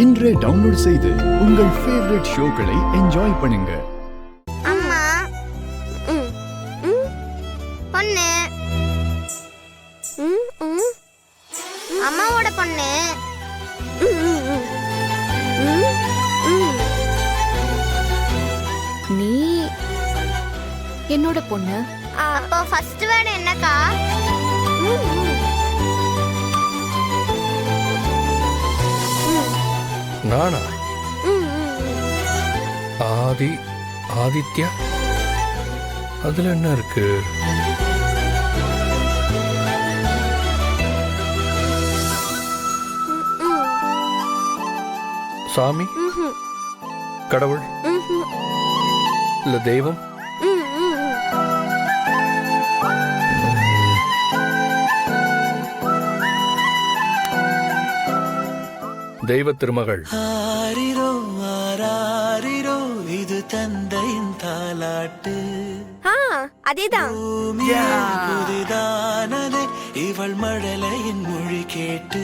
இன்றே டவுன்லோட் செய்து உங்கள் ஃபேவரட் ஷோக்களை என்ஜாய் பண்ணுங்க. அம்மா பொண்ணு அம்மாவோட பொண்ணு நீ என்னோட பொண்ணு. அப்போ ஃபர்ஸ்ட் வேர்ட் என்னக்கா? நானா? ஆதித்யா. அதுல என்ன இருக்கு? சாமி, கடவுள் இல்ல தெய்வம்? தெய்வ திருமகள். ஆரிரோ ஆராரிரோ இது தந்தையின் தாலாட்டு. அதேதான். புதிதானதே இவள் மழலையின் மொழி கேட்டு.